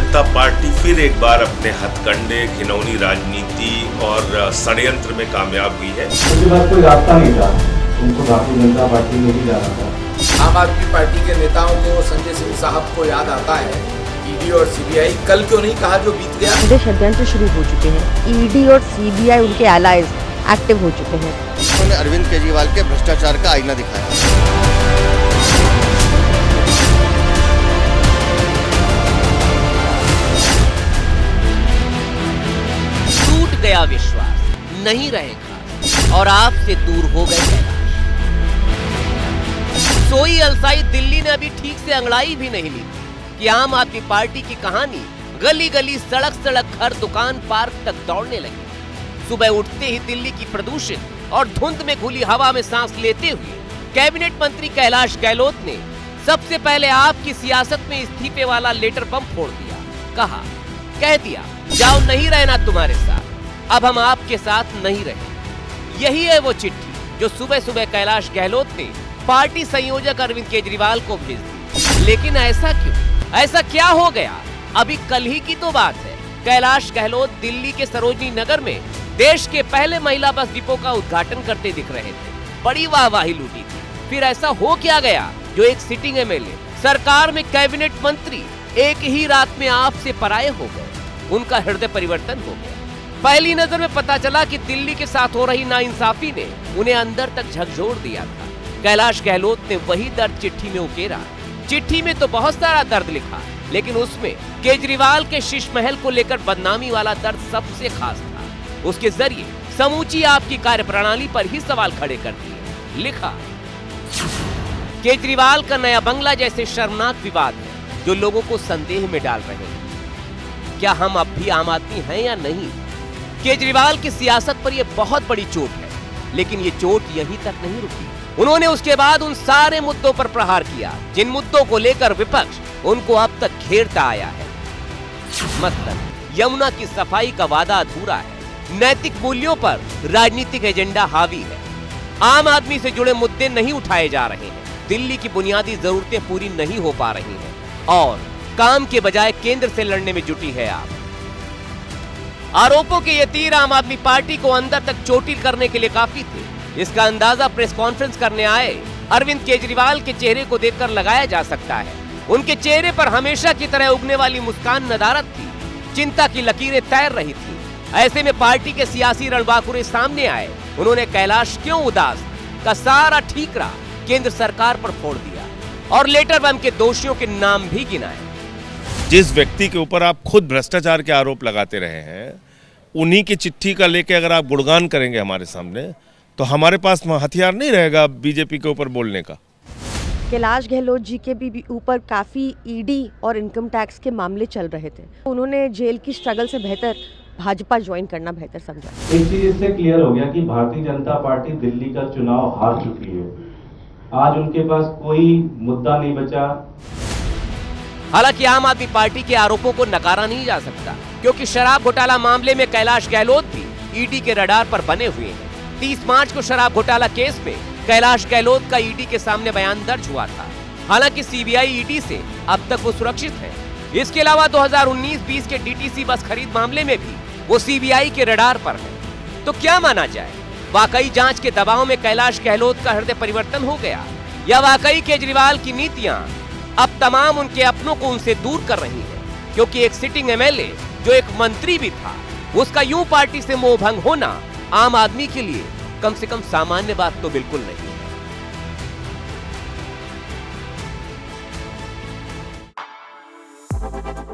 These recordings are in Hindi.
जनता पार्टी फिर एक बार अपने हथकंडे, घिनौनी राजनीति और षड्यंत्र में कामयाब हुई है। उसके बाद कोई रास्ता नहीं था, उनको भारतीय जनता पार्टी में ही जाना था। आम आदमी पार्टी के नेताओं को, संजय सिंह साहब को याद आता है ईडी और सीबीआई कल क्यों नहीं कहा जो बीत गया। मुझे षड्यंत्र शुरू हो चुके हैं। ईडी और सीबीआई उनके एलाइज एक्टिव हो चुके हैं। उन्होंने अरविंद केजरीवाल के भ्रष्टाचार का आईना दिखाया। टूट गया विश्वास, नहीं रहेगा और आपसे दूर हो गए कैलाश। सोई अलसाई दिल्ली ने अभी ठीक से अंगड़ाई भी नहीं ली कि आम आदमी पार्टी की कहानी गली गली, सड़क सड़क, घर, दुकान, पार्क तक दौड़ने लगी। सुबह उठते ही दिल्ली की प्रदूषित और धुंध में घुली हवा में सांस लेते हुए कैबिनेट मंत्री कैलाश गहलोत ने सबसे पहले आपकी सियासत में इस्तीफे वाला लेटर बम फोड़ दिया। कह दिया जाओ, नहीं रहना तुम्हारे साथ, अब हम आपके साथ नहीं रहे। यही है वो चिट्ठी जो सुबह सुबह कैलाश गहलोत ने पार्टी संयोजक अरविंद केजरीवाल को भेज दी। लेकिन ऐसा क्यों? ऐसा क्या हो गया? अभी कल ही की तो बात है, कैलाश गहलोत दिल्ली के सरोजनी नगर में देश के पहले महिला बस डिपो का उद्घाटन करते दिख रहे थे। बड़ी वाहवाही लूटी थी। फिर ऐसा हो क्या गया जो एक सिटिंग एमएलए, सरकार में कैबिनेट मंत्री एक ही रात में आपसे पराये हो गए? उनका हृदय परिवर्तन हो गया। पहली नजर में पता चला कि दिल्ली के साथ हो रही नाइंसाफी ने उन्हें अंदर तक झकझोर दिया था। कैलाश गहलोत ने वही दर्द चिट्ठी में उकेरा। चिट्ठी में तो बहुत सारा दर्द लिखा, लेकिन उसमें केजरीवाल के शीश महल को लेकर बदनामी वाला दर्द सबसे खास था। उसके जरिए समूची आपकी कार्यप्रणाली पर ही सवाल खड़े कर दिए। लिखा, केजरीवाल का नया बंगला जैसे शर्मनाक विवाद है जो लोगों को संदेह में डाल रहे हैं। क्या हम अब भी आम आदमी हैं या नहीं? केजरीवाल की सियासत पर यह बहुत बड़ी चोट है, लेकिन ये चोट यहीं तक नहीं रुकी। उन्होंने उसके बाद उन सारे मुद्दों पर प्रहार किया जिन मुद्दों को लेकर विपक्ष उनको अब तक घेरता आया है। मतलब यमुना की सफाई का वादा अधूरा है, नैतिक मूल्यों पर राजनीतिक एजेंडा हावी है, आम आदमी से जुड़े मुद्दे नहीं उठाए जा रहे हैं, दिल्ली की बुनियादी जरूरतें पूरी नहीं हो पा रही हैं और काम के बजाय केंद्र से लड़ने में जुटी है आप। आरोपों के ये तीर आम आदमी पार्टी को अंदर तक चोटिल करने के लिए काफी थे। इसका अंदाजा प्रेस कॉन्फ्रेंस करने आए अरविंद केजरीवाल के चेहरे को देखकर लगाया जा सकता है। उनके चेहरे पर हमेशा की तरह उगने वाली मुस्कान नदारद थी, चिंता की लकीरें तैर रही थी। ऐसे में पार्टी के सियासी रणबांकुरे सामने आए। उन्होंने कैलाश क्यों उदास का सारा ठीकरा केंद्र सरकार पर फोड़ दिया और लेटर बम के दोषियों के नाम भी गिनाए। जिस व्यक्ति के ऊपर आप खुद भ्रष्टाचार के आरोप लगाते रहे हैं, उन्हीं की चिट्ठी का लेके अगर आप गुणगान करेंगे हमारे सामने, तो हमारे पास हथियार नहीं रहेगा बीजेपी के ऊपर बोलने का। कैलाश गहलोत जी के भी ऊपर काफी ईडी और इनकम टैक्स के मामले चल रहे थे। उन्होंने जेल की स्ट्रगल से बेहतर भाजपा ज्वाइन करना बेहतर समझा। एक चीज इससे क्लियर हो गया कि भारतीय जनता पार्टी दिल्ली का चुनाव हार चुकी है। आज उनके पास कोई मुद्दा नहीं बचा। हालांकि आम आदमी पार्टी के आरोपों को नकारा नहीं जा सकता, क्योंकि शराब घोटाला मामले में कैलाश गहलोत भी ईडी के रडार पर बने हुए हैं। 30 मार्च को शराब घोटाला केस में कैलाश गहलोत का ईडी के सामने बयान दर्ज हुआ था। हालांकि सीबीआई ईडी से अब तक वो सुरक्षित है। इसके अलावा 2019-20 के डीटीसी बस खरीद मामले में भी वो सीबीआई के रडार पर है। तो क्या माना जाए? वाकई जांच के दबाव में कैलाश गहलोत का हृदय परिवर्तन हो गया, या वाकई केजरीवाल की नीतियां अब तमाम उनके अपनों को उनसे दूर कर रही हैं? क्योंकि एक सिटिंग एमएलए जो एक मंत्री भी था, उसका यूं पार्टी से मोह भंग होना आम आदमी के लिए कम से कम सामान्य बात तो बिल्कुल नहीं है।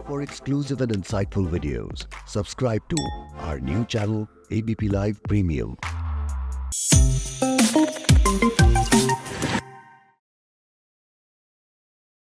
For exclusive and insightful videos, subscribe to our new channel ABP Live Premium.